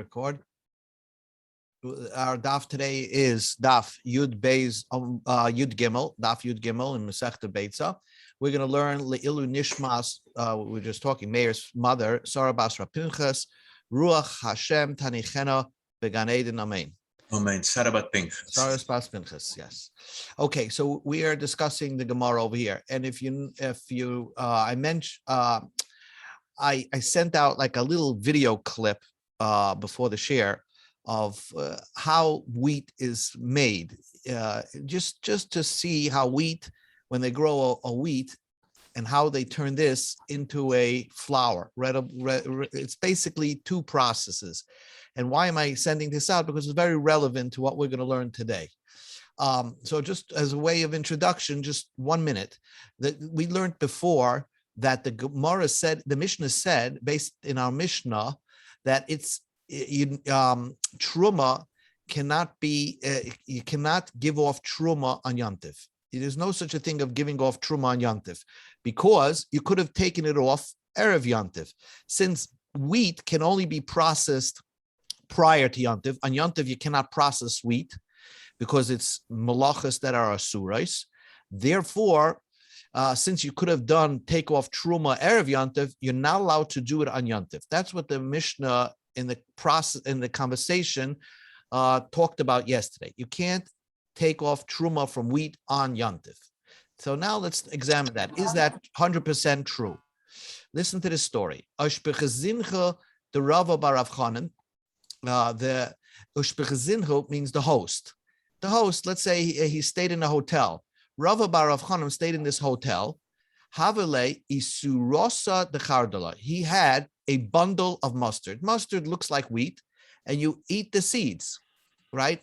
record. Our daf today is Daf Yud Beis Yud Gimel, Daf Yud Gimel in Masechta Beitza. We're going to learn Le'ilu Nishmas. We were just talking. Meir's mother, Sarah Basra Pinchas, Ruach Hashem Tanichena Began Eden. Amen. Amen. Sarah Bat Pinchas. Sarah Bas Pinchas. Yes. Okay, so we are discussing the Gemara over here, and I mentioned, I sent out like a little video clip before the share of how wheat is made, just to see how wheat, when they grow a wheat, and how they turn this into a flour. It's basically two processes. And why am I sending this out? Because it's very relevant to what we're going to learn today. So just as a way of introduction, just 1 minute, that we learned before that the Gemara said, the Mishnah said, based in our Mishnah, that truma cannot be, you cannot give off truma on Yantiv. There's no such a thing of giving off truma on Yantiv, because you could have taken it off Erev Yantiv. Since wheat can only be processed prior to Yantiv, on Yantiv you cannot process wheat because it's malachas that are asurais. Therefore, since you could have take off truma Erev Yantiv, you're not allowed to do it on Yantiv. That's what the Mishnah in the conversation talked about yesterday. You can't take off truma from wheat on Yantiv. So now let's examine that. Is that 100% true? Listen to this story. The Rava Barav Chanan, the Ushpechazinhu means the host. The host, let's say he stayed in a hotel. Rava Barav Chanan stayed in this hotel. Havele isurosa de chardala. He had a bundle of mustard. Mustard looks like wheat, and you eat the seeds, right?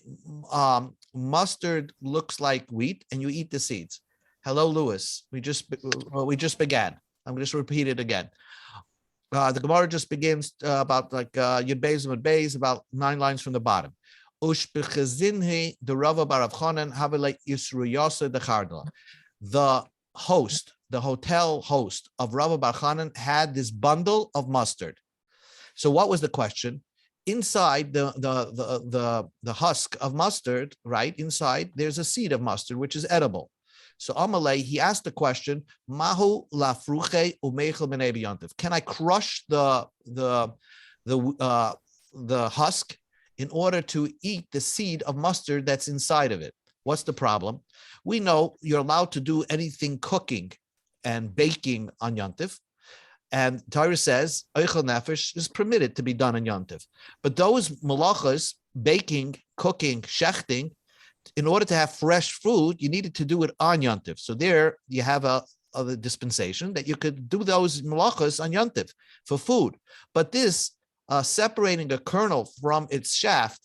Mustard looks like wheat, and you eat the seeds. Hello, Lewis. We just began. I'm going to just repeat it again. The Gemara just begins about like Yud Beis and Yud Beis, about 9 lines from the bottom. Ushbechazinhi the Rava Barav Chanan havele isruyasa de chardala. The host, the hotel host of Rava Bar Chanan, had this bundle of mustard. So what was the question? Inside the husk of mustard, right? Inside there's a seed of mustard which is edible. So Amalei, he asked the question, Mahu lafruche umeichel b'nei b'yantiv. Can I crush the husk in order to eat the seed of mustard that's inside of it? What's the problem? We know you're allowed to do anything cooking and baking on Yantiv. And Torah says, Eichel Nefesh is permitted to be done on Yantiv. But those malachas, baking, cooking, shechting, in order to have fresh food, you needed to do it on Yantiv. So there you have a dispensation that you could do those malachas on Yantiv for food. But this, separating a kernel from its shaft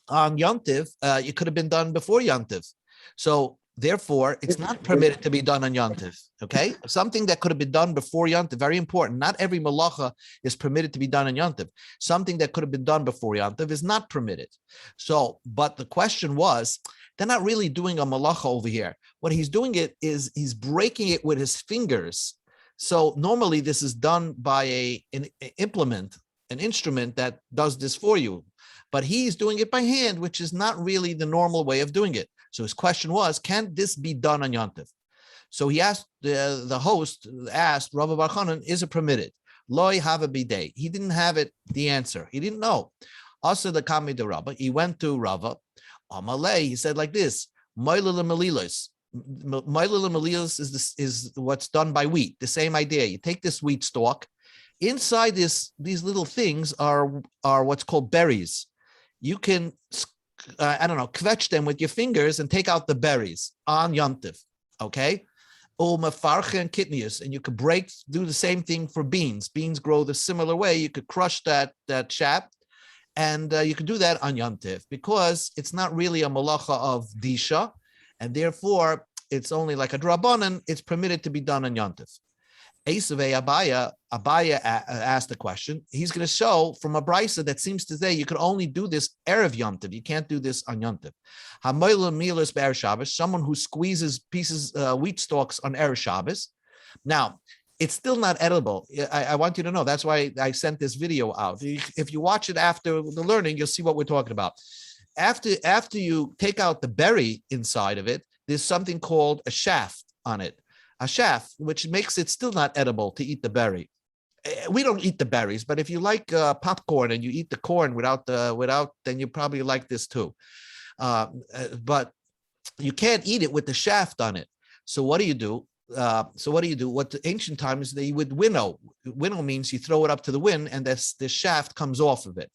on Yantiv, it could have been done before Yantiv. So therefore, it's not permitted to be done on Yantiv, okay? Something that could have been done before Yantiv, very important. Not every malacha is permitted to be done on Yantiv. Something that could have been done before Yantiv is not permitted. So, but the question was, they're not really doing a malacha over here. What he's doing is he's breaking it with his fingers. So normally this is done by an implement, an instrument that does this for you. But he's doing it by hand, which is not really the normal way of doing it. So his question was, can this be done on Yantiv? So he asked, the host asked, Rava Bar Chanan, is it permitted? Loi have a bidet. He didn't have it, the answer. He didn't know. Also the Kami de Rava, he went to Rava. Amalei, he said like this, Moilil Melilos. Moilil Melilos is what's done by wheat. The same idea. You take this wheat stalk. Inside these little things are what's called berries. You can kvetch them with your fingers and take out the berries on Yantiv, okay? Mafarche and kidneys, and you could do the same thing for beans. Beans grow the similar way. You could crush that chaff, and you could do that on Yantiv because it's not really a malacha of disha, and therefore it's only like a drabanan. It's permitted to be done on Yantiv. Abaya asked the question. He's going to show from a brisa that seems to say you can only do this erev Yantiv. You can't do this on Yantiv. Someone who squeezes wheat stalks on erev Shabbos. Now, it's still not edible. I want you to know. That's why I sent this video out. If you watch it after the learning, you'll see what we're talking about. After you take out the berry inside of it, there's something called a shaft on it, a shaft, which makes it still not edible to eat the berry. We don't eat the berries, but if you like popcorn and you eat the corn without, then you probably like this too. But you can't eat it with the shaft on it. So what do you do? What the ancient times they would winnow. Winnow means you throw it up to the wind, and this shaft comes off of it.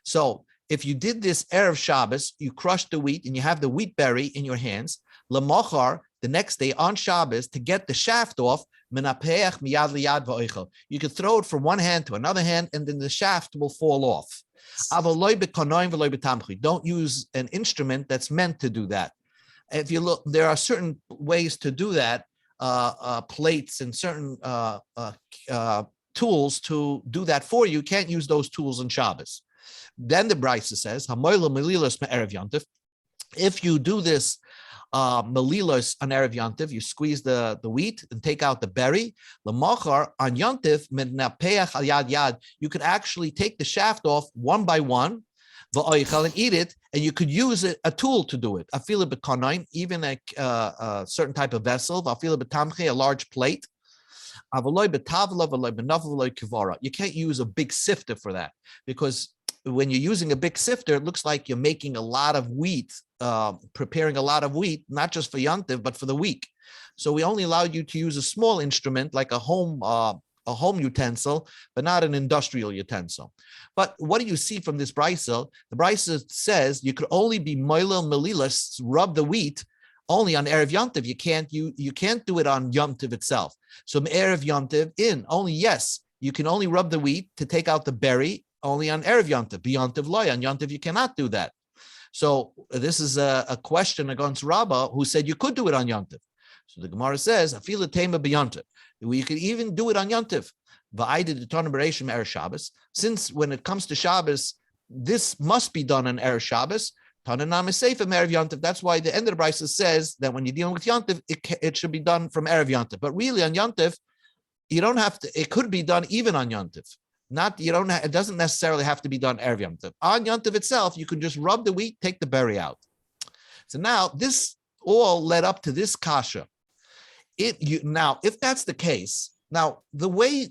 So if you did this Erev Shabbos, you crush the wheat and you have the wheat berry in your hands. Lamachar, the next day on Shabbos, to get the shaft off, you could throw it from one hand to another hand, and then the shaft will fall off. Don't use an instrument that's meant to do that. If you look, there are certain ways to do that, plates and certain tools to do that for you. You can't use those tools on Shabbos. Then the Brisa says, if you do this melilos on Erev Yantiv, you squeeze the wheat and take out the berry. Lamachar on Yantiv, you could actually take the shaft off one by one, and eat it, and you could use a tool to do it. Even a certain type of vessel, a large plate. You can't use a big sifter for that, because when you're using a big sifter, it looks like you're making a lot of wheat, preparing a lot of wheat, not just for Yantiv, but for the week. So we only allowed you to use a small instrument like a home utensil, but not an industrial utensil. But what do you see from this brisa? The brisa says you could only be moilel melilas, rub the wheat, only on Erev Yantiv. You can't do it on Yantiv itself. So Erev Yantiv only, yes, you can only rub the wheat to take out the berry only on Erev Yantiv. B'Yantiv loy, on Yantiv you cannot do that. So this is a question against Rabbah, who said you could do it on Yantiv. So the Gemara says, "Afila tema b'Yantiv." You could even do it on Yantiv. Since when it comes to Shabbos, this must be done on Erev Shabbos. That's why the end of the brisa says that when you're dealing with Yantiv, it should be done from Erev Yantiv. But really on Yantiv, you don't have to. It could be done even on Yantiv. It doesn't necessarily have to be done Erev Yantiv. On Yantiv itself, you can just rub the wheat, take the berry out. So now this all led up to this kasha. If that's the case, now the way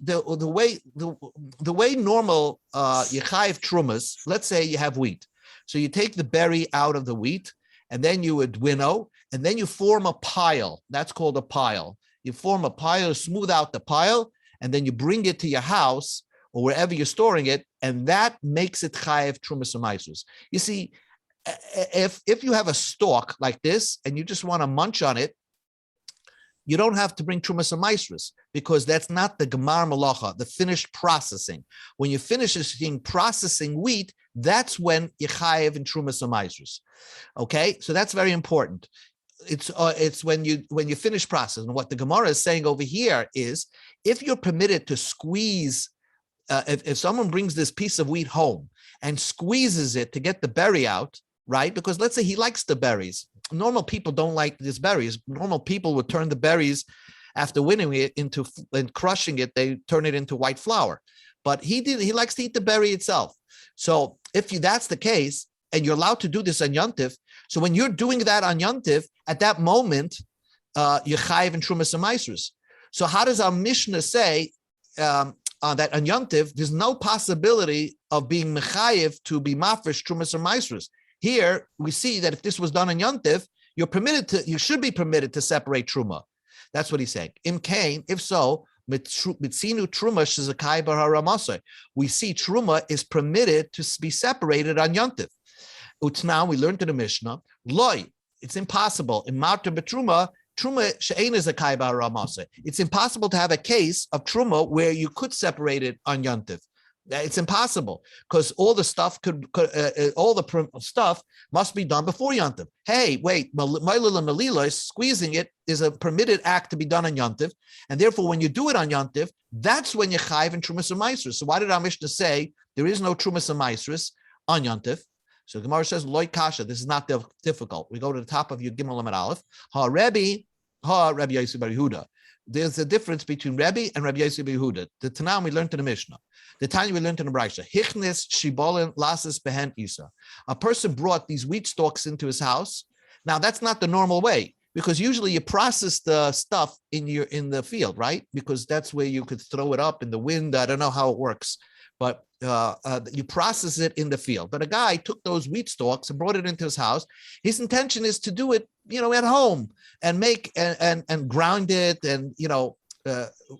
normal yechayev trumas, let's say you have wheat, so you take the berry out of the wheat, and then you would winnow, and then you form a pile. That's called a pile. You form a pile, smooth out the pile, and then you bring it to your house or wherever you're storing it, and that makes it chayev trumas u'maisus. You see, if you have a stalk like this and you just want to munch on it, you don't have to bring trumas u'maisros, because that's not the gemar malacha, the finished processing. When you finish processing wheat, that's when you chayev in trumas u'maisros. Okay, so that's very important. It's when you finish processing. What the Gemara is saying over here is, if you're permitted to squeeze, if someone brings this piece of wheat home and squeezes it to get the berry out, right? Because let's say he likes the berries. Normal people don't like these berries. Normal people would turn the berries, after winnowing it and crushing it, they turn it into white flour. But he likes to eat the berry itself. So if that's the case, and you're allowed to do this on Yantiv, so when you're doing that on Yantiv, at that moment, you're chayiv in trumas u'maisros. So how does our Mishnah say that on Yantiv, there's no possibility of being mechayiv to be mafresh trumas u'maisros? Here we see that if this was done on Yantiv, you should be permitted to separate truma. That's what he's saying. Im kain, if so, mitzinu truma shezakai bar haramasai. We see truma is permitted to be separated on Yantiv. Now we learned in the Mishnah, loy, it's impossible. In marta betruma, truma she'ein is a kai bar haramasai. It's impossible to have a case of truma where you could separate it on Yantiv. It's impossible, because all the stuff stuff must be done before Yantiv. Hey, wait, Mailil and Melila, squeezing it is a permitted act to be done on Yantiv, and therefore when you do it on Yantiv, that's when you chayiv in trumas u'maisros. So why did our Mishnah say there is no trumas u'maisros on Yantiv? So Gemara says, Loi kasha, this is not difficult. We go to the top of your Gimel Amud Aleph. Rabbi Yosef bar Yehuda. there's a difference between Rebbe and Rabbi Yossi ben Yehuda. The Tanam we learned in the Mishnah. The Tanya we learned in the Brayta. Hichnes shibolin lasses behen isa. A person brought these wheat stalks into his house. Now that's not the normal way, because usually you process the stuff in the field, right? Because that's where you could throw it up in the wind. I don't know how it works, but you process it in the field. But a guy took those wheat stalks and brought it into his house. His intention is to do it, at home and make and grind it and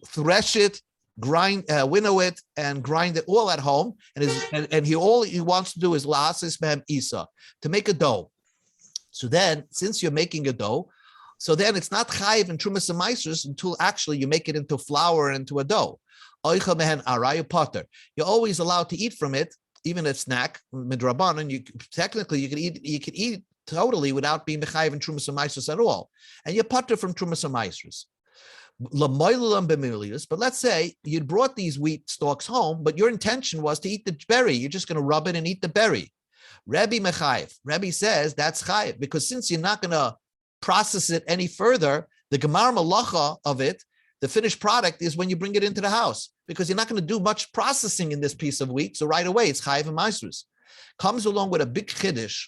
thresh it, grind, winnow it, and grind it all at home. And all he wants to do is la'asis mehem isa, to make a dough. So then, since you're making a dough, so then it's not chayiv and trumas and maasros until actually you make it into flour and into a dough. You're always allowed to eat from it, even a snack midrabanan. And you can eat totally without being mechayiv and trumas and maasros at all, and you're potter from trumas and maasros. But let's say you brought these wheat stalks home, but your intention was to eat the berry. You're just going to rub it and eat the berry. Rebbe mechayiv. Rebbe says that's chayiv, because since you're not going to process it any further, the gemar malacha of it, the finished product, is when you bring it into the house, because you're not going to do much processing in this piece of wheat. So right away, it's chayiv and maasros. Comes along with a big chiddush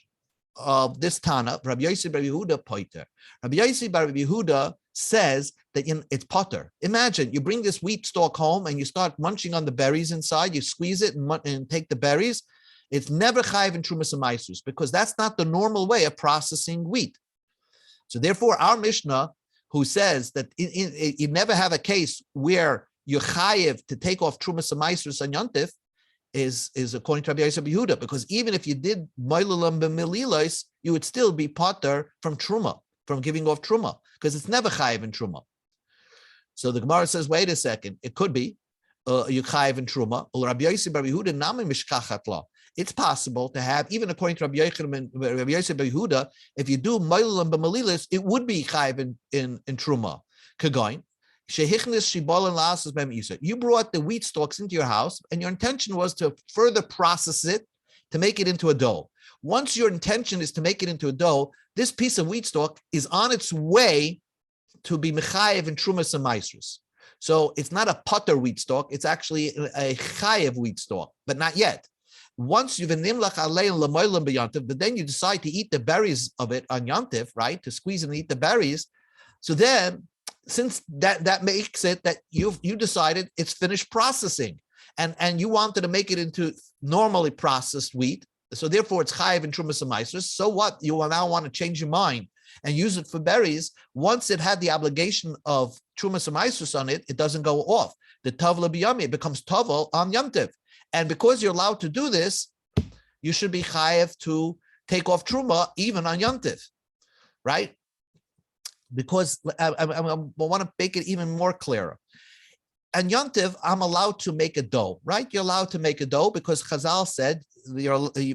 of this Tana, Rabbi Yossi bar Yehuda poiter. Rabbi Yossi bar Yehuda says that it's potter. Imagine you bring this wheat stalk home and you start munching on the berries inside. You squeeze it and take the berries. It's never chayiv and trumas and maasros, because that's not the normal way of processing wheat. So therefore, our Mishnah, who says that you never have a case where you're chayiv to take off trumas and maasros on yontif, is according to Rabbi Yossi bar Yehuda, because even if you did moilulam b'melilos, you would still be potter from truma, from giving off truma, because it's never chayiv and truma. So the Gemara says, wait a second, it could be you chayiv and truma. Rabbi Yossi bar Yehuda nami mishkachat la. It's possible to have, even according to Rabbi Yossi bar Yehuda, if you do moilulam b'melilos, it would be chayiv in truma. Kagoin. You brought the wheat stalks into your house, and your intention was to further process it to make it into a dough. Once your intention is to make it into a dough, this piece of wheat stalk is on its way to be mechayev and trumas and maasros. So it's not a potter wheat stalk; it's actually a chayev wheat stalk, but not yet. Once you've nimlach alei lemoilim b'yantiv, but then you decide to eat the berries of it on yantiv, right? To squeeze and eat the berries. So then, since that makes it that you decided it's finished processing, and you wanted to make it into normally processed wheat, so therefore it's chayiv and trumas and maasros. So what? You will now want to change your mind and use it for berries. Once it had the obligation of trumas and maasros on it, it doesn't go off. The tavla b'yami, it becomes tavel on yomtiv. And because you're allowed to do this, you should be chayiv to take off truma even on yomtiv, right? Because I want to make it even more clearer. And yontiv, I'm allowed to make a dough, right? You're allowed to make a dough because Chazal said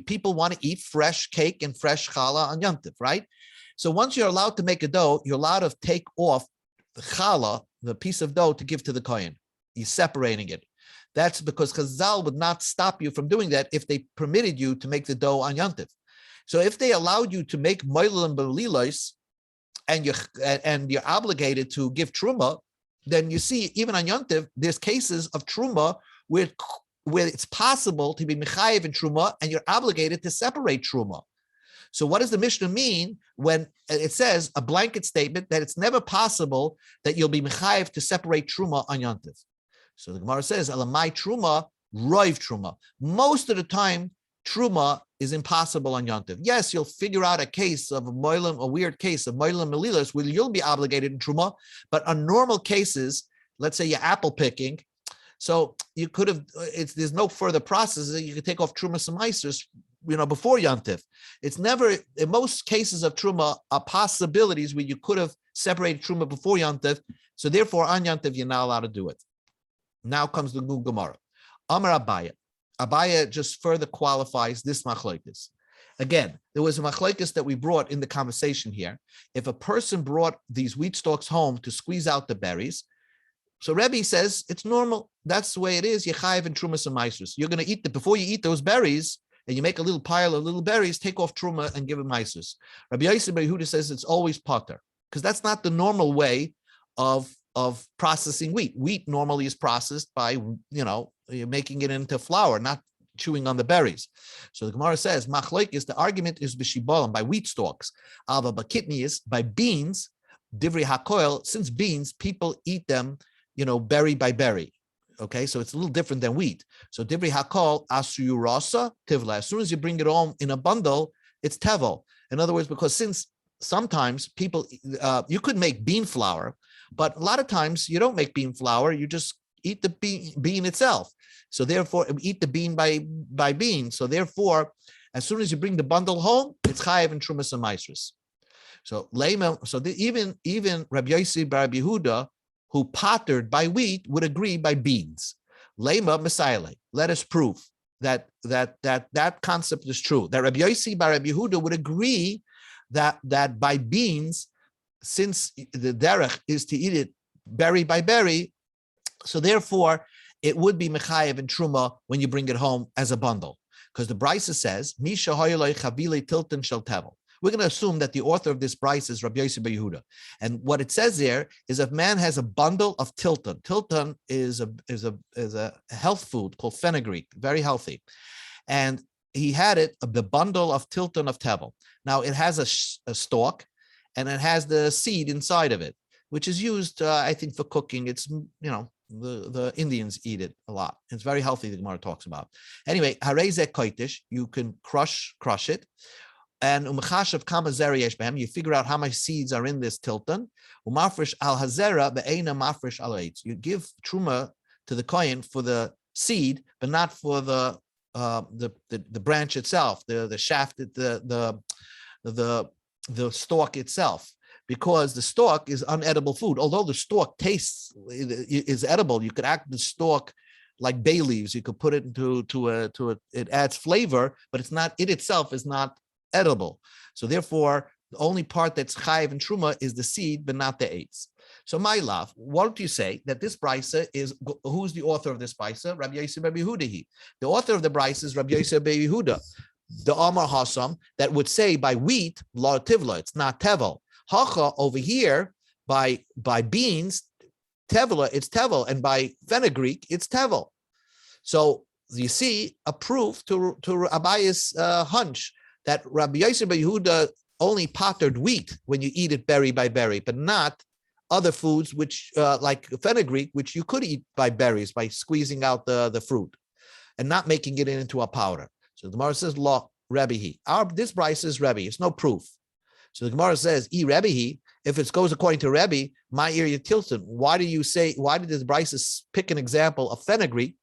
people want to eat fresh cake and fresh challah on yontiv, right? So once you're allowed to make a dough, you're allowed to take off the challah, the piece of dough, to give to the kohen. You're separating it. That's because Chazal would not stop you from doing that if they permitted you to make the dough on yontiv. So if they allowed you to make moilel and belilos, and you're obligated to give truma, then you see even on yontiv there's cases of truma where it's possible to be mechayev in truma, and you're obligated to separate truma. So what does the Mishnah mean when it says a blanket statement that it's never possible that you'll be mechayev to separate truma on yontiv? So the Gemara says alamai truma roiv truma. Most of the time, truma is impossible on yontiv. Yes, you'll figure out a case of a weird case of moilim melilos where you'll be obligated in truma, but on normal cases, let's say you're apple picking, so you could have. There's no further process. You could take off trumas and maasros, before yontiv. It's never. In most cases of truma are possibilities where you could have separated truma before yontiv. So therefore, on yontiv, you're not allowed to do it. Now comes the Gu Gemara. Amar Abaya. Abaya just further qualifies this machlokes. Again, there was a machlokes that we brought in the conversation here. If a person brought these wheat stalks home to squeeze out the berries, so Rebbe says it's normal. That's the way it is. Yechayev and trumas and maasros. You're going to eat before you eat those berries, and you make a little pile of little berries, take off truma and give it maasros. Rabbi Yossi bar Yehuda says it's always potter, because that's not the normal way of of processing wheat. Wheat normally is processed by, making it into flour, not chewing on the berries. So the Gemara says, Machlokes, the argument is b'shibolim, by wheat stalks. Alva b'kitnius, by beans, divri hakoil, since beans, people eat them, berry by berry. Okay, so it's a little different than wheat. So divri hakol asuyurasa tivla. As soon as you bring it home in a bundle, it's tevel. In other words, because since sometimes people, you could make bean flour, but a lot of times you don't make bean flour. You just eat the bean itself. So therefore, eat the bean by bean. So therefore, as soon as you bring the bundle home, it's chayev and trumas and maasros. So even Rabbi Yossi bar Rabbi Yehuda, who pottered by wheat, would agree by beans. Lema Messiah. Let us prove that concept is true. That Rabbi Yossi bar Rabbi Yehuda would agree that by beans, since the derech is to eat it berry by berry, so therefore it would be mechayev and truma when you bring it home as a bundle, because the brisa says misha hoyeloi chavile tilton shel tevel. We're going to assume that the author of this brisa is Rabbi Yossi bar Yehuda, and what it says there is if man has a bundle of tilton. Tilton is a health food called fenugreek, very healthy, and he had the bundle of tilton of tevel. Now it has a stalk, and it has the seed inside of it, which is used, I think, for cooking. It's, the Indians eat it a lot. It's very healthy, the Gemara talks about. Anyway, harezeh koitish, you can crush it. And umchashav kama zera yesh behem, you figure out how much seeds are in this tilton. Umafresh al hazera be'ena mafresh al eitz. You give truma to the kohen for the seed, but not for the branch itself, the shaft, the stalk itself, because the stalk is unedible food. Although the stalk is edible, you could act the stalk like bay leaves. You could put it it adds flavor, but it itself is not edible. So therefore, the only part that's chayiv and truma is the seed, but not the eitz. So my love, what do you say that this brisa is? Who's the author of this brisa? Rabbi Yossi bar Yehuda. The author of the brisa is Rabbi Yossi bar Yehuda, the Amar Hasam, that would say by wheat, la tivla, it's not tevel. Hacha over here, by beans, tevela, it's tevel, and by fenugreek, it's tevel. So you see a proof to Abaya's hunch that Rabbi Yossi bar Yehuda only pottered wheat when you eat it berry by berry, but not other foods which like fenugreek, which you could eat by berries, by squeezing out the fruit and not making it into a powder. So the Gemara says, "Law Rebbe he." This brisa is Rebbe. It's no proof. So the Gemara says, "E Rebbe he." If it goes according to Rebbe, my area tilton. Why did this brisa pick an example of fenugreek,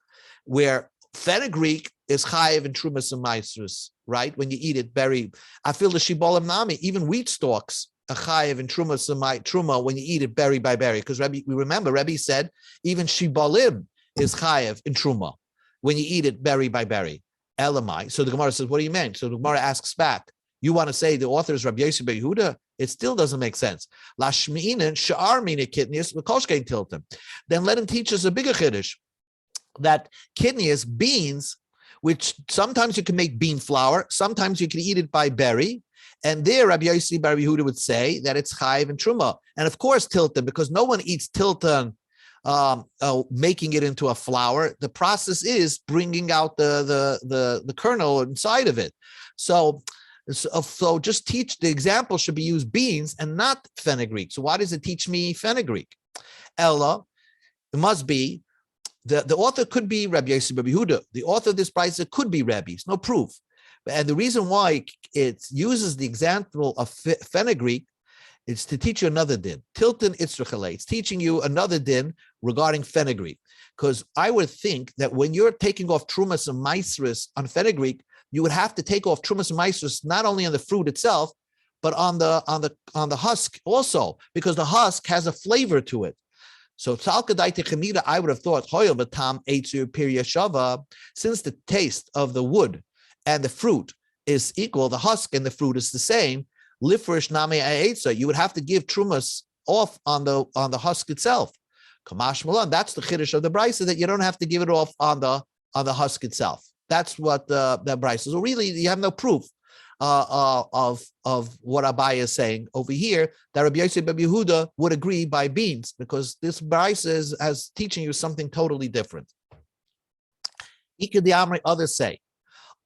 where fenugreek is chayiv and trumas and maasros, right? When you eat it berry, I feel the shibolim nami. Even wheat stalks a chayiv and truma when you eat it berry by berry, because we remember Rebbe said even shibolim is chayiv and truma when you eat it berry by berry. Elamai. So the Gemara says, what do you mean? So the Gemara asks back, you want to say the author is Rabbi Yossi bar Yehuda? It still doesn't make sense. Lashmi'inen sha'ar mina kidneys v'kolshkein tilton. Then let him teach us a bigger chiddush, that kidneys, beans, which sometimes you can make bean flour, sometimes you can eat it by berry, and there Rabbi Yossi bar Yehuda would say that it's chayiv and truma, and of course tilton, because no one eats tilton making it into a flour. The process is bringing out the kernel inside of it. So just teach, the example should be used beans and not fenugreek. So why does it teach me fenugreek? Ella, it must be the author could be Rabbi Yossi bar Yehuda. The author of this brisa could be Rabbi. It's no proof. And the reason why it uses the example of fenugreek, it's to teach you another din. Tilton itzrachale. It's teaching you another din regarding fenugreek. Because I would think that when you're taking off trumas and maasros on fenugreek, you would have to take off trumas and maasros not only on the fruit itself, but on the husk also, because the husk has a flavor to it. So talkadaita chemida, I would have thought hoyel batam eitzur piriyashava, since the taste of the wood and the fruit is equal, the husk and the fruit is the same. Lifresh name aetza, you would have to give trumas off on the husk itself. Kamash malan, that's the chiddush of the brisa, that you don't have to give it off on the husk itself. That's what the brisa is. So really, you have no proof of what Abaye is saying over here, that Rabbi Yosef ben Yehuda would agree by beans, because this Bryce is as teaching you something totally different. Others say,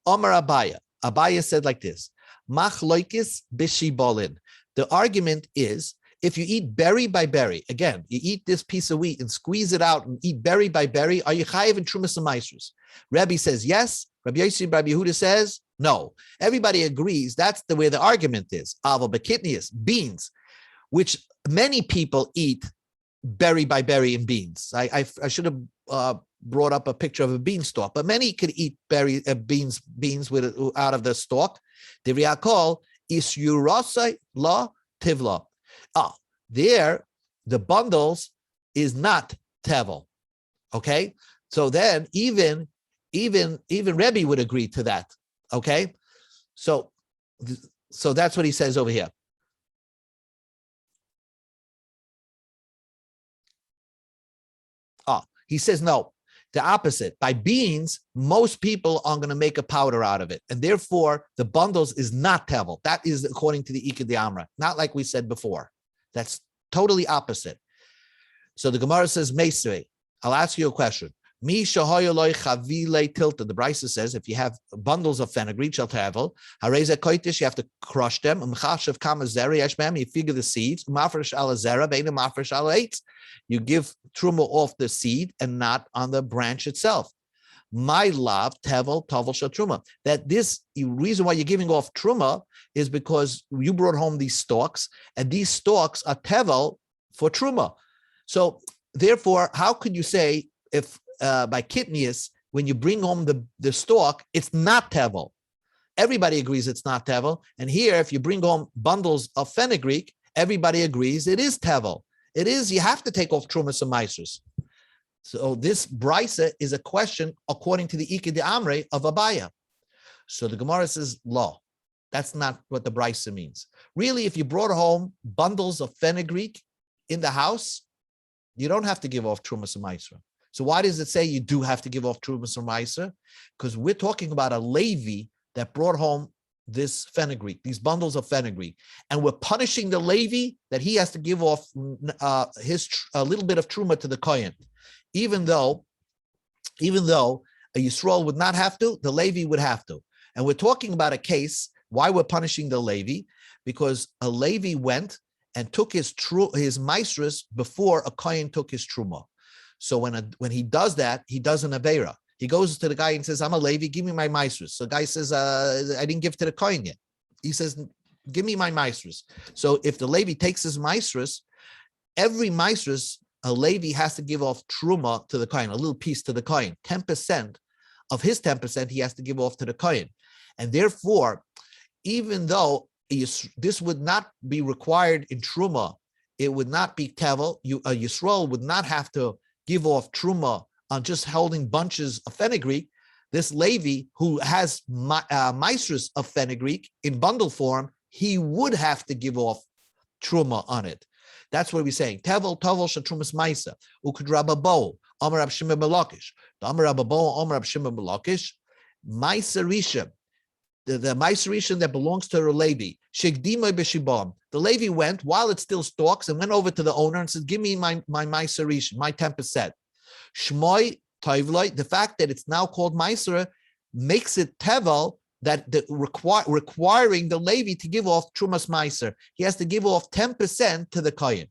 Omar Abaye. Abaye said like this: Machloikis bishibolin. The argument is, if you eat berry by berry, again, you eat this piece of wheat and squeeze it out and eat berry by berry, are you chayiv in trumas and maasros? Rabbi says yes. Rabbi Yosef ben Yehuda says no. Everybody agrees that's the way the argument is. Avo bekitnius, beans, which many people eat berry by berry in beans. I should have brought up a picture of a beanstalk, but many could eat beans with out of the stalk. The riakol is yurasai la tivla. There, the bundles is not tevel. Okay, so then even Rebbe would agree to that. Okay, so that's what he says over here. He says no. The opposite. By beans, most people are going to make a powder out of it, and therefore the bundles is not tevel. That is according to the Ikad Amra, not like we said before. That's totally opposite. So the Gemara says, Meisrei, I'll ask you a question. Mi shahoyoloi chavile tilta. The Brisa says, if you have bundles of fenugreek, shall tevel, hareza koitish, you have to crush them. Umchashav kama zera yeshmem, you figure the seeds. Umafresh ala zera, beina mafresh ala eitz. You give truma off the seed and not on the branch itself. My love, tevel, tovel truma. That this reason why you're giving off truma is because you brought home these stalks, and these stalks are tevel for truma. So therefore, how could you say if by kitnius, when you bring home the stalk, it's not tevel? Everybody agrees it's not tevel. And here, if you bring home bundles of fenugreek, everybody agrees it is tevel. It is, you have to take off trumas and maasros. So this brisa is a question according to the Ikad Amre of Abaya. So the Gemara says, law. That's not what the brisa means. Really, if you brought home bundles of fenugreek in the house, you don't have to give off trumas and maasros. So why does it say you do have to give off trumas and maasros? Because we're talking about a Levi that brought home this fenugreek, these bundles of fenugreek, and we're punishing the Levi that he has to give off a little bit of truma to the kohen, even though a Yisrael would not have to, the Levi would have to. And we're talking about a case why we're punishing the Levi, because a Levi went and took his maasros before a kohen took his truma. So when he does that, he does an avera. He goes to the guy and says, I'm a Levi, give me my maasros. So the guy says, I didn't give to the kohen yet. He says, give me my maasros. So if the Levi takes his maasros, every maasros, a Levi has to give off truma to the kohen, a little piece to the kohen. 10% of his 10% he has to give off to the kohen. And therefore, even though this would not be required in truma, it would not be tevel, a Yisrael would not have to give off truma on just holding bunches of fenugreek. This Levi, who has maasros of fenugreek in bundle form, he would have to give off truma on it. That's what we're saying. Tevel, tovel, shatrumas maisa. Ukud rababo, Amar Rab Shimon ben Lakish. The Amar rababo, Amar Rab Shimon ben Lakish. Maisa rishon, the maisa rishon that belongs to the Levi. Shegdimai b'shibam. The Levi went while it still stalks and went over to the owner and said, "Give me my maisa rishon, my 10%." Shmoi Tovloi, the fact that it's now called Maisera makes it Tevel, that requiring the Levi to give off Trumas Maiser. He has to give off 10% to the Kohen.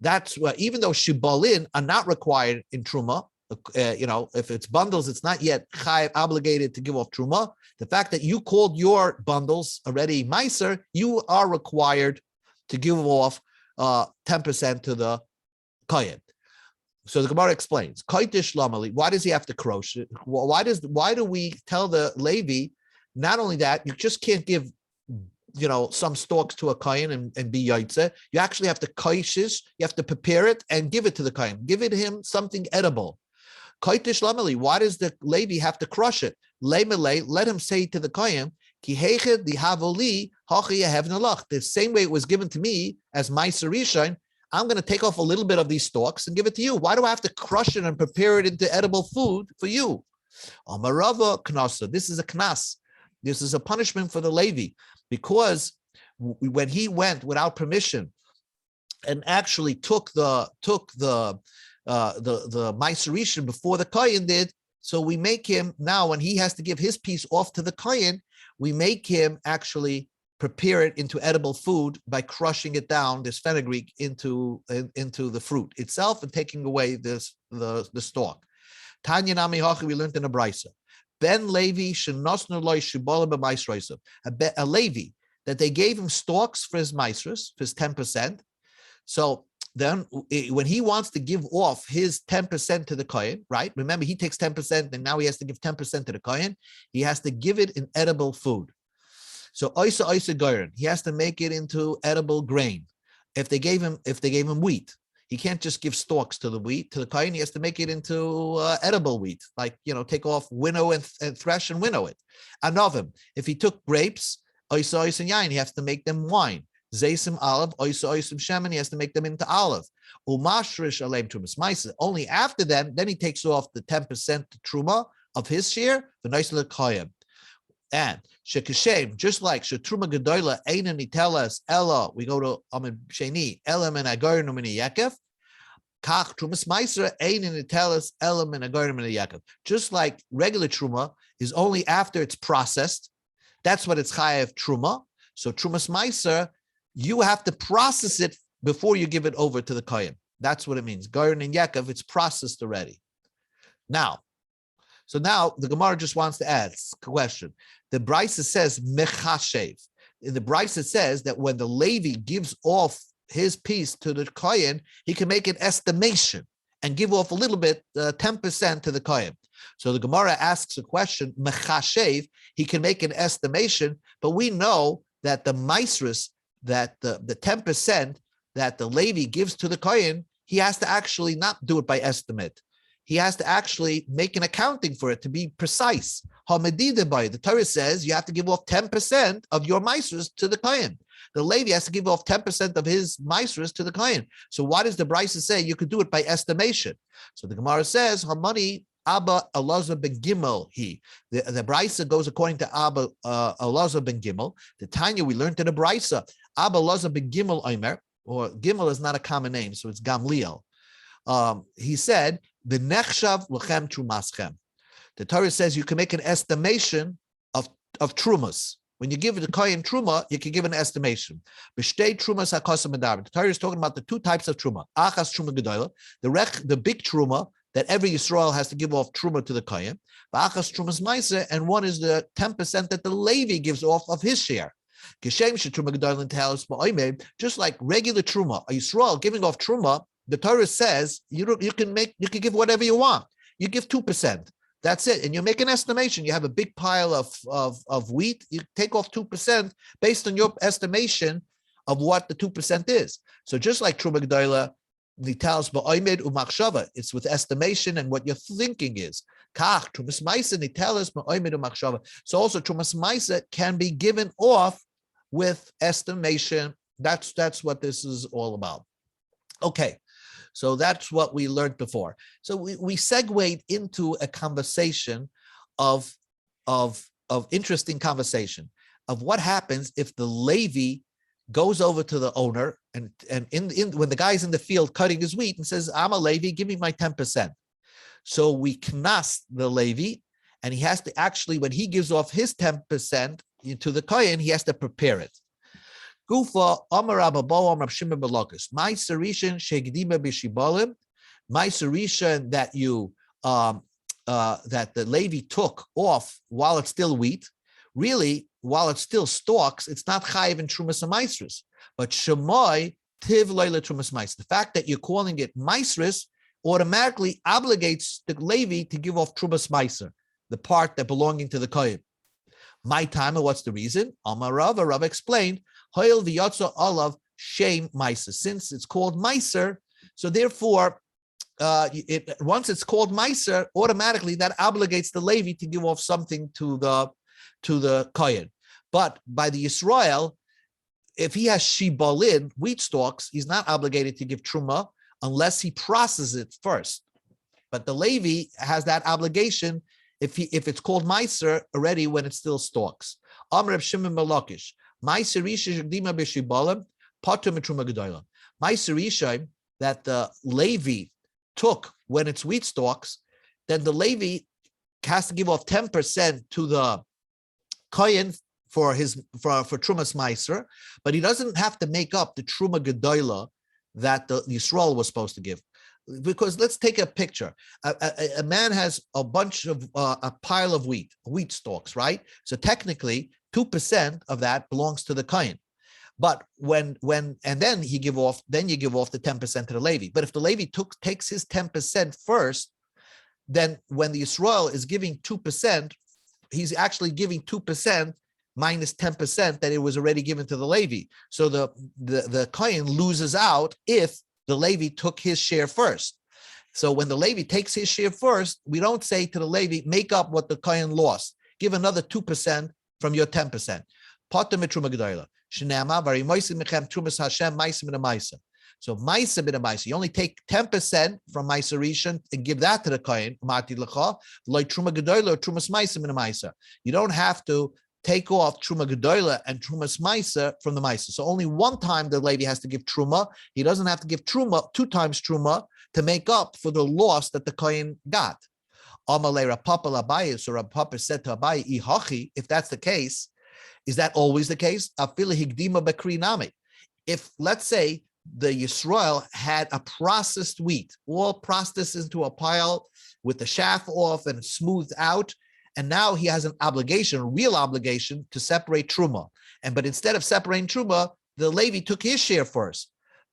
That's why, even though Shibolin are not required in Truma, if it's bundles, it's not yet obligated to give off Truma. The fact that you called your bundles already Maiser, you are required to give off 10% to the Kohen. So the Gemara explains, why does he have to crosh? Why do we tell the Levi, not only that, you just can't give, some stalks to a kohen and be yaitze. You actually have to koishish, you have to prepare it and give it to the kohen. Give it him something edible. Koitish lamali, why does the Levi have to crush it? Let him say to the kohen, ki heched di havoli hachi yehevnalach. The same way it was given to me as my Sarishan, I'm going to take off a little bit of these stalks and give it to you. Why do I have to crush it and prepare it into edible food for you? Amarava knasa. This is a knas. This is a punishment for the Levi, because when he went without permission and actually took the Meiserishin before the Kohen did, so we make him now, when he has to give his piece off to the Kohen, we make him actually prepare it into edible food by crushing it down, this fenugreek, into the fruit itself and taking away the stalk. Tanya Nami Hachi, we learned in a brisa. Ben Levi shenosnu loy shibola b'maisroisav. A Levi that they gave him stalks for his maisros, for his 10%. So then when he wants to give off his 10% to the Kohen, right? Remember, he takes 10% and now he has to give 10% to the Kohen. He has to give it in edible food. So oisa goren, he has to make it into edible grain. If they gave him wheat, he can't just give stalks to the wheat, to the Kohen. He has to make it into edible wheat, like, take off, winnow and thresh and winnow it. Anovim, if he took grapes, oisa and yain, he has to make them wine. Zaysim olive, oisa shemen, he has to make them into olive. Umashrish alem trumas ma'aser. Only after then he takes off the 10% truma of his share, the nice little koyim. And shekashem, just like shetruma gedola einan itelas ella, we go to Amid Sheni elam and agarnu min yakef. Kach trumas ma'aser einan itelas elam and agarnu min yakef. Just like regular truma is only after it's processed, that's what it's chayav truma. So trumas ma'aser, you have to process it before you give it over to the kohen. That's what it means. Garden and Yaakov, it's processed already. Now the Gemara just wants to add a question. The Brisa says mechashev. In the Brisa says that when the Levi gives off his piece to the kohen, he can make an estimation and give off a little bit, 10% to the kohen. So the Gemara asks a question, mechashev, he can make an estimation, but we know that the maisrus, that the 10% that the Levi gives to the Kohen, he has to actually not do it by estimate. He has to actually make an accounting for it to be precise. The Torah says you have to give off 10% of your maisrus to the Kohen. The Levi has to give off 10% of his maisrus to the Kohen. So why does the Brisa say you could do it by estimation? So the Gemara says, Hamani Abba Elazar ben Gimel the Brisa goes according to Abba Elazar ben Gimel. The Tanya we learned in the Brisa, Abba Elazar ben Gimel Omer, or Gimel is not a common name, so it's Gamliel. He said, the nechshav lechem trumaschem. The Torah says you can make an estimation of trumas. When you give the kohen truma, you can give an estimation. B'shtei trumas hakosam medaber. The Torah is talking about the two types of truma. Achas truma gedola, the big truma that every Yisrael has to give off truma to the kohen. B'achas trumas ma'aser, and one is the 10% that the Levi gives off of his share. Just like regular truma, a Yisrael giving off truma, the Torah says you can give whatever you want. You give 2%. That's it. And you make an estimation. You have a big pile of wheat. You take off 2% based on your estimation of what the 2% is. So just like Truma G'dayla, Nitals ba'omed u'machshava, it's with estimation and what your thinking is. Kach, Trumas Maisa, Nitals ba'omed u'machshava. So also Trumas Maisa can be given off with estimation. That's what this is all about. Okay. So that's what we learned before. So we segued into a conversation of interesting conversation of what happens if the Levi goes over to the owner and when the guy's in the field cutting his wheat and says, I'm a Levi, give me my 10%. So we knas the Levi, and he has to actually, when he gives off his 10% to the Kohen, he has to prepare it. Gufa Amar Abba Amar Shimon Belakas. My Sarishan Shegdima Bishibalim. My Sarishan that you that the Levi took off while it's still wheat. Really, while it's still stalks, it's not chayiv in trumas and maisrus. But shemai tiv leila trumas maisrus. The fact that you're calling it maisrus automatically obligates the Levi to give off trumas maiser, the part that belonging to the kohen. My time, and what's the reason? Amar Rav explained. Hoil v'yotza olav shame meiser. Since it's called meiser, so therefore, once it's called meiser, automatically that obligates the Levi to give off something to the kohen. But by the Yisrael, if he has shibalin, wheat stalks, he's not obligated to give truma unless he processes it first. But the Levi has that obligation if it's called Meiser already when it still stalks. Amr Reb Shimon Malakish, Meiser Risha Shegdima B'Shibalim, Patur Mitruma Gedola. Meiser Risha that the Levi took when it's wheat stalks, then the Levi has to give off 10% to the Kohen for Trumas Meiser, but he doesn't have to make up the Truma Gedola that the Yisrael was supposed to give. Because let's take a picture. A man has a bunch of a pile of wheat stalks, right? So technically, 2% of that belongs to the Kohen. But when then you give off the 10% to the Levi. But if the Levi takes his 10% first, then when the Yisrael is giving 2%, he's actually giving 2% minus 10% that it was already given to the Levi. So the Kohen loses out if the Levi took his share first. So when the Levi takes his share first, we don't say to the Levi, make up what the Kohen lost. Give another 2% from your 10%. So Maisa bin Maisa, you only take 10% from Maisa Rishon and give that to the Kohen. You don't have to take off Truma Gedola and Trumas Maisa from the Maisa. So only one time the Levi has to give Truma. He doesn't have to give Truma 2 times Truma to make up for the loss that the Kohen got. Amalei Rapapa Labayis, so Rapapa said to Abayi, Ihachi, if that's the case, is that always the case? If, let's say, the Yisrael had a processed wheat, all processed into a pile with the chaff off and smoothed out, and now he has an obligation, a real obligation, to separate Truma. But instead of separating Truma, the Levi took his share first.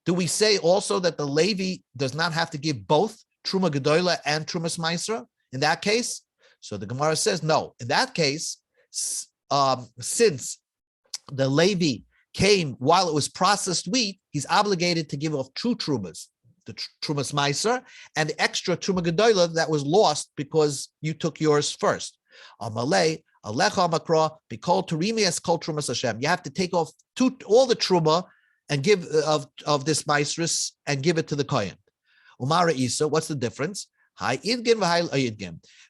Do we say also that the Levi does not have to give both Truma Gedola and Trumas Maisra in that case? So the Gemara says no. In that case, since the Levi came while it was processed wheat, he's obligated to give off 2 Trumas, the Trumas Meiser, and the extra Truma Gedola that was lost because you took yours first. Amalei, Alecha Makra, Bikol Turimias Kol Trumas Hashem. You have to take off all the Truma and give of this Meisris and give it to the Kohen. Umara Isa, what's the difference?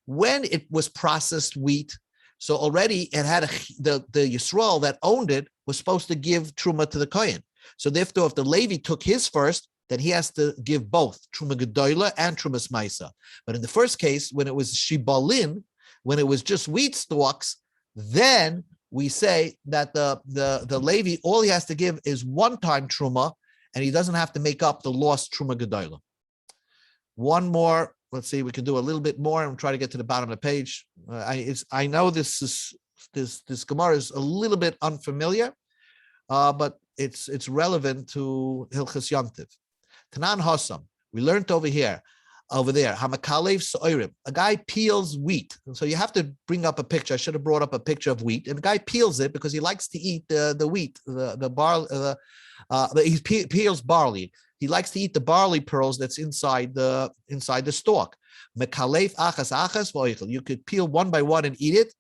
When it was processed wheat, so already it had the Yisrael that owned it was supposed to give Truma to the Kohen. So therefore, if the Levi took his first, then he has to give both Truma Gedola and Trumas Maisa. But in the first case, when it was Shibalin, when it was just wheat stalks, then we say that the Levi, all he has to give is one-time Truma, and he doesn't have to make up the lost Truma Gedola. One more. Let's see, we can do a little bit more and try to get to the bottom of the page. I know this Gemara is a little bit unfamiliar, but it's relevant to Hilchas Yontiv. Tanan Hossam, we learned over there, Hamakalev Soirim, a guy peels wheat. So you have to bring up a picture. I should have brought up a picture of wheat. And the guy peels it because he likes to eat the wheat, the barley. He peels barley. He likes to eat the barley pearls that's inside the stalk. Mekalef achas achas v'oichel. You could peel one by one and eat it,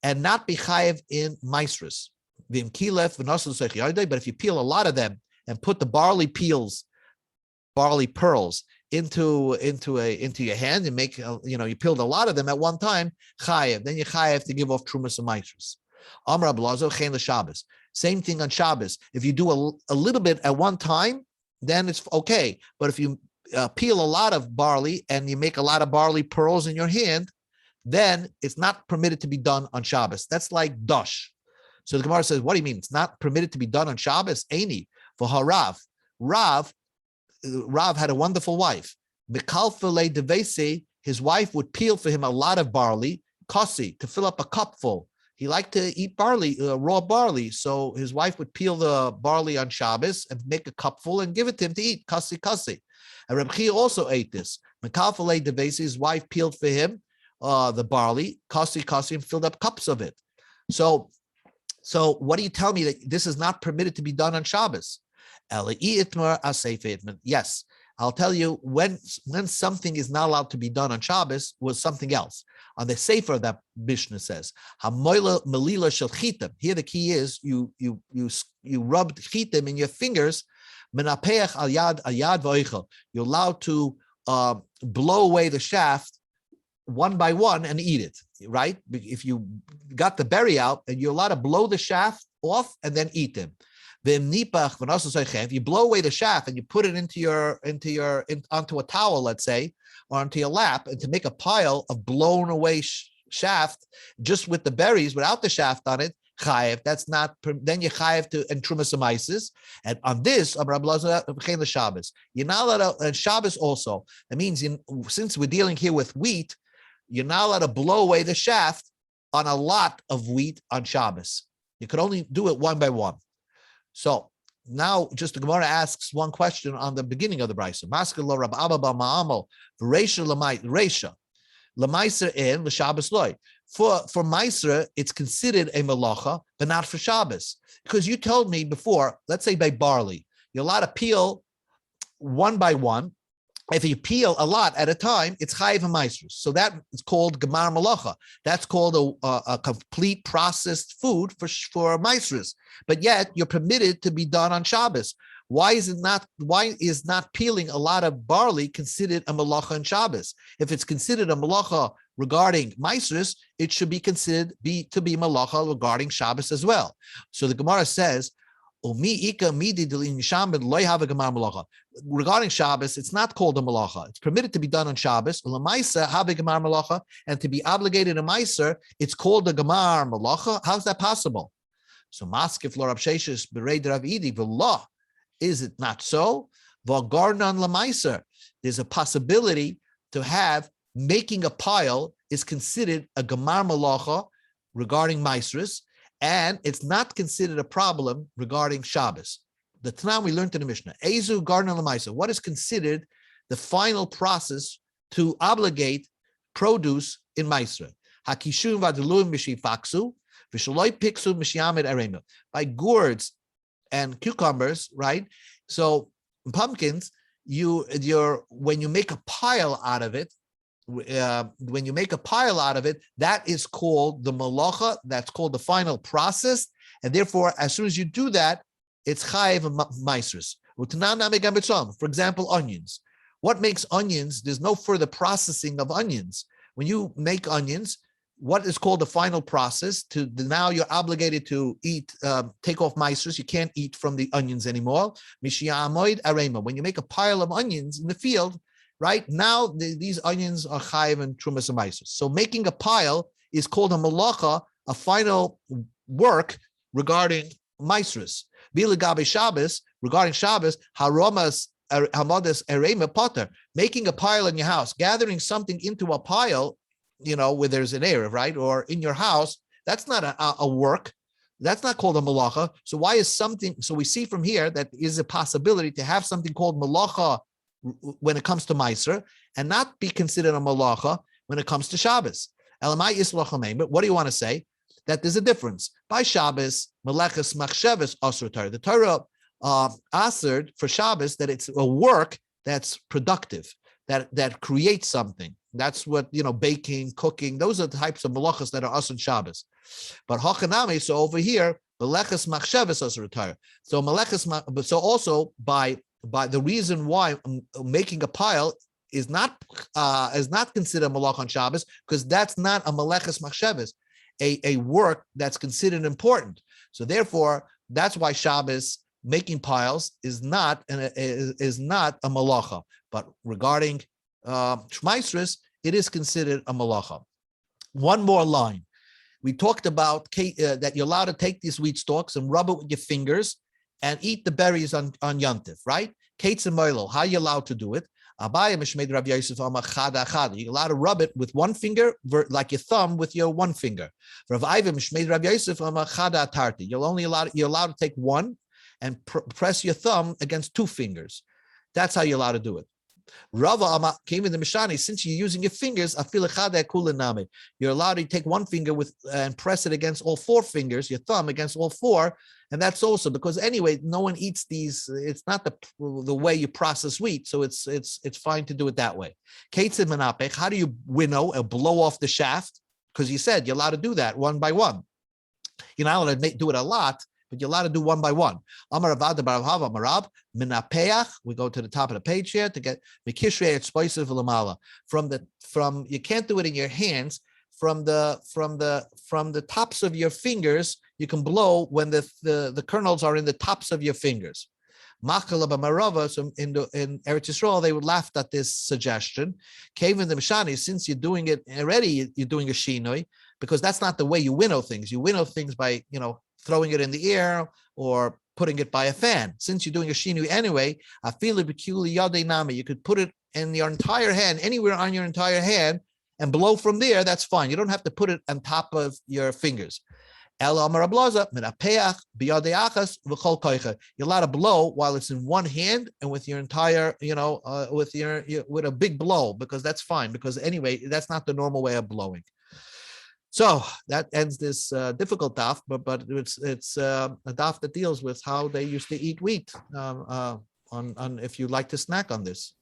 and not be chayev in maisrus. V'im kilef v'nosul seichiyodei. But if you peel a lot of them and put the barley pearls into your hand and make you peeled a lot of them at one time, chayev. Then you chayev to give off trumas and maisrus. Amar Ablazo chen l'Shabbos. Same thing on Shabbos. If you do a little bit at one time, then it's okay. But if you peel a lot of barley and you make a lot of barley pearls in your hand, then it's not permitted to be done on Shabbos. That's like dosh. So the Gemara says, what do you mean? It's not permitted to be done on Shabbos? Aini. For Harav. Rav had a wonderful wife. Mikalfele devesi, his wife would peel for him a lot of barley, kosi, to fill up a cupful. He liked to eat barley, raw barley. So his wife would peel the barley on Shabbos and make a cupful and give it to him to eat, kasi. And Reb Chia also ate this. Mekalfele devesi, his wife peeled for him the barley, kasi, and filled up cups of it. So what do you tell me that this is not permitted to be done on Shabbos? Yes, I'll tell you when something is not allowed to be done on Shabbos was something else. On the Sefer that Mishnah says, Hamoila melila shel chitim. Here the key is you rubbed chitim in your fingers. Menapeach al yad v'oichel. You're allowed to blow away the shaft one by one and eat it. right? If you got the berry out, and you're allowed to blow the shaft off and then eat them. If you blow away the shaft and you put it onto a towel, let's say, or onto your lap, and to make a pile of blown away shaft just with the berries without the shaft on it, chayev. That's not. Then you chayev to and trumas amaisis. And on this, Shabbos. You're not allowed to, and Shabbos also. That means since we're dealing here with wheat, you're not allowed to blow away the shaft on a lot of wheat on Shabbos. You could only do it one by one. So now, just the Gemara asks one question on the beginning of the brisa. Maskelo Rab Abba Ma'amol Reisha Reisha Lemaiser in l'Shabbos loy. For Meiser, it's considered a malacha, but not for Shabbos. Because you told me before, let's say by barley, you're allowed to peel one by one. If you peel a lot at a time, it's chayiv meiser. So that is called gemar malacha. That's called a complete processed food for meisers. But yet you're permitted to be done on Shabbos. Why is not peeling a lot of barley considered a malacha on Shabbos? If it's considered a malacha regarding meisers, it should be considered to be malacha regarding Shabbos as well. So the Gemara says, regarding Shabbos, it's not called a malacha. It's permitted to be done on Shabbos. And to be obligated a meiser, it's called a gemar malacha. How's that possible? So maskif lorab sheishes berei derav idi v'lah. Is it not so? There's a possibility to have making a pile is considered a gemar malacha regarding meisers, and it's not considered a problem regarding Shabbos. The Tanam we learned in the Mishnah. Ezu garden lemaisa. What is considered the final process to obligate produce in Maisra? Hakishun v'adeluim b'shifaksu v'shaloi piksu m'shiamed arema. By gourds and cucumbers, right? So pumpkins, when you make a pile out of it, that is called the malacha. That's called the final process, and therefore, as soon as you do that, it's chayiv meisers. For example, onions. What makes onions? There's no further processing of onions. When you make onions, what is called the final process? Now you're obligated to eat, take off meisers. You can't eat from the onions anymore. Mishiamoid arema. When you make a pile of onions in the field, right now these onions are chayiv and trumas and meisers. So making a pile is called a malacha, a final work regarding meisers. Bilegabe Shabbos, regarding Shabbos, haromas hamadas erema potter, making a pile in your house, gathering something into a pile, where there's an erev, right, or in your house, that's not a work. That's not called a malacha. So why is something? So we see from here that is a possibility to have something called malacha when it comes to meiser, and not be considered a malacha when it comes to Shabbos. Elamai islachamim. But what do you want to say? That there's a difference. By Shabbos, Meleches Machsheves Asur Torah. The Torah assered for Shabbos that it's a work that's productive, that creates something. That's what, baking, cooking, those are the types of malachas that are asur Shabbos. But Hachanami, so over here, Meleches Machsheves Asur Torah. So so also by the reason why making a pile is not considered malach on Shabbos, because that's not a Meleches Machsheves. A work that's considered important. So therefore, that's why Shabbos making piles is not a malacha. But regarding shmaisris, it is considered a malacha. One more line. We talked about that you're allowed to take these wheat stalks and rub it with your fingers and eat the berries on Yantif, right? Kates and Milo, how are you allowed to do it? You're allowed to rub it with one finger, like your thumb with your one finger. You're allowed to take one and press your thumb against two fingers. That's how you're allowed to do it. Rava came in the Mishani, since you're using your fingers, you're allowed to take one finger and press it against all four fingers, your thumb against all four. And that's also because anyway, no one eats these. It's not the way you process wheat, so it's fine to do it that way. How do you winnow or blow off the shaft? Because you said you're allowed to do that one by one. You're not allowed to do it a lot, but you're allowed to do one by one. We go to the top of the page here to get from you can't do it in your hands. from the tops of your fingers. You can blow when the kernels are in the tops of your fingers. Makala b'marava, so in Eretz Yisrael, they would laugh at this suggestion. Kevin the Mishani, since you're doing it already, you're doing a shinoi, because that's not the way you winnow things. You winnow things by, throwing it in the air or putting it by a fan. Since you're doing a shinoi anyway, I feel it peculiar yade nami. You could put it in your entire hand, anywhere on your entire hand, and blow from there. That's fine. You don't have to put it on top of your fingers. You're allowed to blow while it's in one hand and with your entire, with a big blow, because that's fine. Because anyway, that's not the normal way of blowing. So that ends this difficult daf, but it's a daf that deals with how they used to eat wheat. On if you'd like to snack on this.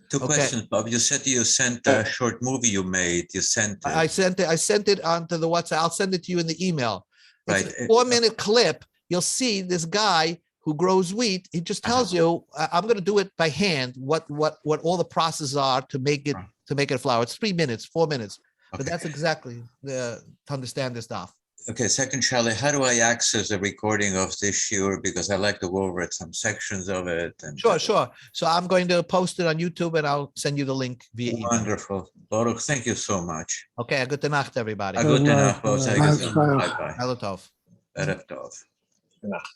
Two questions, Bob. You said you sent a short movie you made. You sent it. I sent it onto the WhatsApp. I'll send it to you in the email. It's Right. a 4-minute clip. You'll see this guy who grows wheat. He just tells you, I'm going to do it by hand. What all the processes are to make it flour. It's 3 minutes, 4 minutes. Okay. But that's exactly to understand this stuff. Okay, second, Charlie, how do I access a recording of this shiur? Because I like to go over it, some sections of it. And Sure. So I'm going to post it on YouTube and I'll send you the link via email. Wonderful. Baruch, thank you so much. Okay, gute Nacht, everybody. Gute Nacht, Bye-bye. Mazel tov. Erev tov. Gute Nacht.